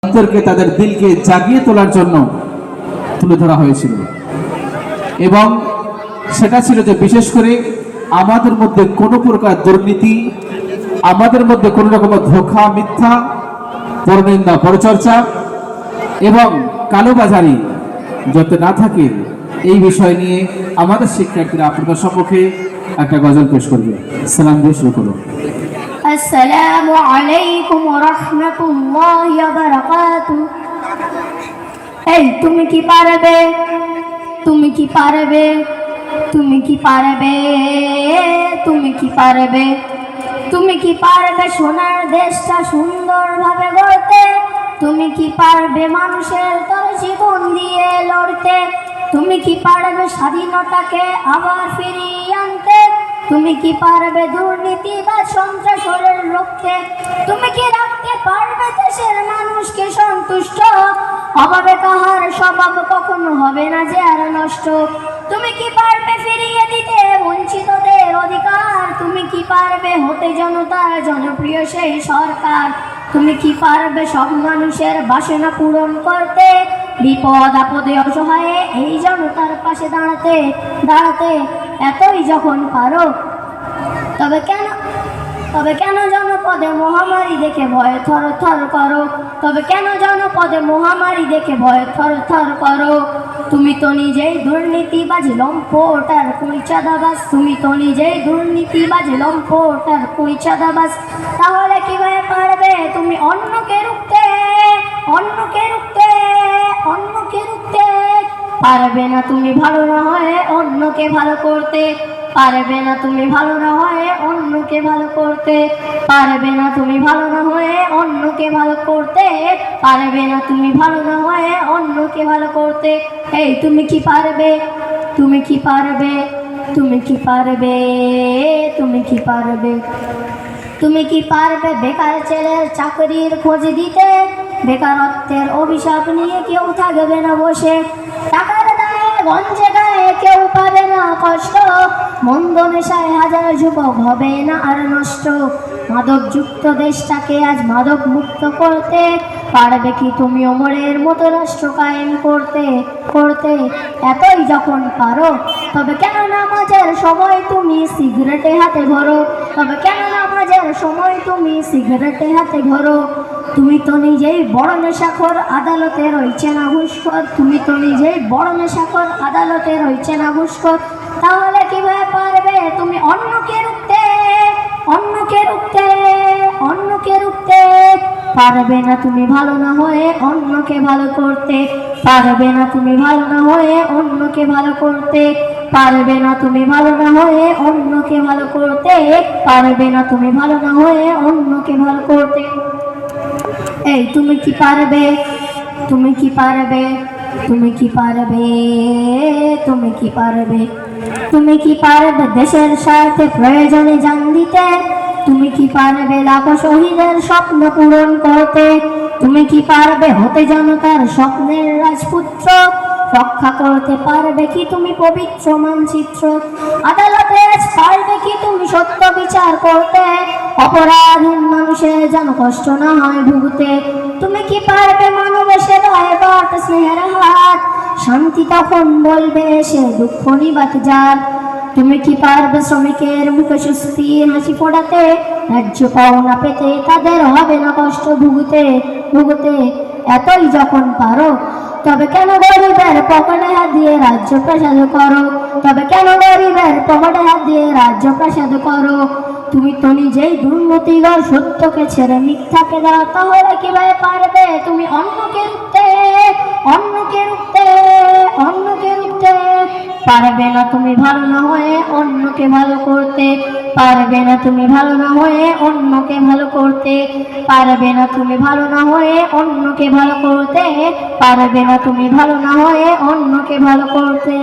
অন্তরকে তাদের দিলকে জাগিয়ে তোলার জন্য তুলে ধরা হয়েছিল। এবং সেটা ছিল যে বিশেষ করে আমাদের মধ্যে কোনো প্রকার দুর্নীতি, আমাদের মধ্যে কোনো রকমের ধোঁকা, মিথ্যা, পরনিন্দা, পরচর্চা এবং কালোবাজারি যাতে না থাকে, এই বিষয় নিয়ে আমাদের শিক্ষার্থীরা আপনাদের সম্মুখে একটা গজল পেশ করবে। সালাম দিয়ে শুরু করুন। আসসালামু আলাইকুম ওয়া রাহমাতুল্লাহি ওয়া বারাকাতুহু। এই তুমি কি পারবে, তুমি কি পারবে, তুমি কি পারবে, তুমি কি পারবে, তুমি কি পারবে সোনার দেশটা সুন্দরভাবে গড়তে? তুমি কি পারবে মানুষের তোর জীবন দিয়ে লড়তে? তুমি কি পারবে স্বাধীনতাকে আবার ফিরিয়ে আনতে? তুমি কি পারবে দুর্নীতি বা সন্ত্রাসের রুখতে? তুমি কি রাখতে পারবে দেশের মানুষকে সন্তুষ্ট? অভাবে কাহার স্বভাব কখনো হবে না যে আর নষ্ট। তুমি কি পারবে ফিরিয়ে দিতে বঞ্চিতদের অধিকার? তুমি কি পারবে হতে জনতার জনপ্রিয় সেই সরকার? তুমি কি পারবে সব মানুষের বাসনা পূরণ করতে? বিপদ আপদে অসহায়ে এই জনতার পাশে দাঁড়াতে দাঁড়াতে এতই যখন পারো, তবে কেন জনপদে মহামারী দেখে ভয়ে থর থর করো? তবে কেন জনপদে মহামারী দেখে ভয়ে থর থর করো? তুমি তো নিজেই দুর্নীতিবাজ, লম্পট আর কুইচাঁদাবাজ। তুমি তো নিজেই দুর্নীতিবাজ, লম্পট আর কুইচাঁদাবাজ। তাহলে কিভাবে পারবে তুমি অন্যকে রুখতে, অন্যকে রুখতে, অন্যকে রুখতে? পারবে না তুমি ভালো না হয়ে অন্যকে ভালো করতে। পারবে না তুমি ভালো না হয়ে অন্যকে ভালো করতে। পারবে না তুমি ভালো না হয়ে অন্যকে ভালো করতে। পারবে না তুমি ভালো না হয়ে অন্যকে ভালো করতে। এই তুমি কি পারবে, তুমি কি পারবে, তুমি কি পারবে, তুমি কি পারবে, তুমি কি পারবে বেকার ছেলের চাকরির খোঁজ দিতে? বেকারত্বের অভিশাপ নিয়ে কেউ থাকবে না বসে। টাকার দায়ে গঞ্জে গায়ে কেউ পাবে না কষ্ট। মন্দ নেশায় হাজার যুবক হবে না আর নষ্ট। মাদকযুক্ত দেশটাকে আজ মাদক মুক্ত করতে পারবে কি তুমি ওমরের মতো রাষ্ট্র কায়েম করতে? করতে এতই যখন পারো, তবে কেন নামাজের সময় তুমি সিগারেটে হাতে ভরো? তবে কেন নামাজের সময় তুমি সিগারেটে হাতে ভরো? তুমি তো নিজেই বড় নেশাখোর, আদালতে রয়েছে না ঘুষখোর। তুমি তো নিজেই বড় নেশাখোর, আদালতে রয়েছে না ঘুষখোর। তাহলে কিভাবে পারবে তুমি অন্যকে রুখতে, অন্যকে রুখতে, অন্যকে রুখতে? পারবে না তুমি ভালো না হয়ে অন্যকে ভালো করতে। পারবে না তুমি ভালো না হয়ে অন্যকে ভালো করতে। পারবে না তুমি ভালো না হয়ে অন্যকে ভালো করতে। পারবে না তুমি ভালো না হয়ে অন্যকে ভালো করতে। এই তুমি কি পারবে, তুমি কি পারবে, তুমি কি পারবে, তুমি কি পারবে, তুমি কি পারবে দেশের স্বার্থে প্রয়োজনে জান দিতে? তুমি কি পারবে লাখো শহীদের স্বপ্ন পূরণ করতে? তুমি কি পারবে হতে জনতার স্বপ্নের রাজপুত্র? রক্ষা করতে পারবে কি তুমি পবিত্র মানচিত্র? আদালতে পারবে কি তুমি সত্য বিচার করতে? অপরাধীন মানুষের যেন কষ্ট না হয় ভুগতে। তুমি কি পারবে মানবের সেবায় বাড়তে স্নেহের হাত? শান্তি তখন বলবে সে দুঃখ নিবাত যার। তুমি কি পারবে শ্রমিকের মুখে সুস্থির হাসি ফোটাতে? রাজ্য পাওনা পেতে তাদের হবে না কষ্ট ভুগতে ভুগতে। এতই যখন পারো, তবে কেন গরিবের পকেটে হাত দিয়ে রাজ্য প্রসাদ করো? তবে কেন গরিবের পকেটে হাত দিয়ে রাজ্য প্রসাদ করো? তুমি তো নিজেই দুর্নীতিগর, সত্যকে ছেড়ে মিথ্যাকে দাও। তাহলে কিভাবে পারবে তুমি অন্যকে রুখতে, অন্যকে রুখতে, অন্যকে রুখতে? পারবে না তুমি ভালো না হয়ে অন্যকে ভালো করতে। পারবে না তুমি ভালো না হয়ে অন্যকে ভালো করতে। পারবে না তুমি ভালো না হয়ে অন্যকে ভালো করতে। পারবে না তুমি ভালো না হয়ে অন্যকে ভালো করতে।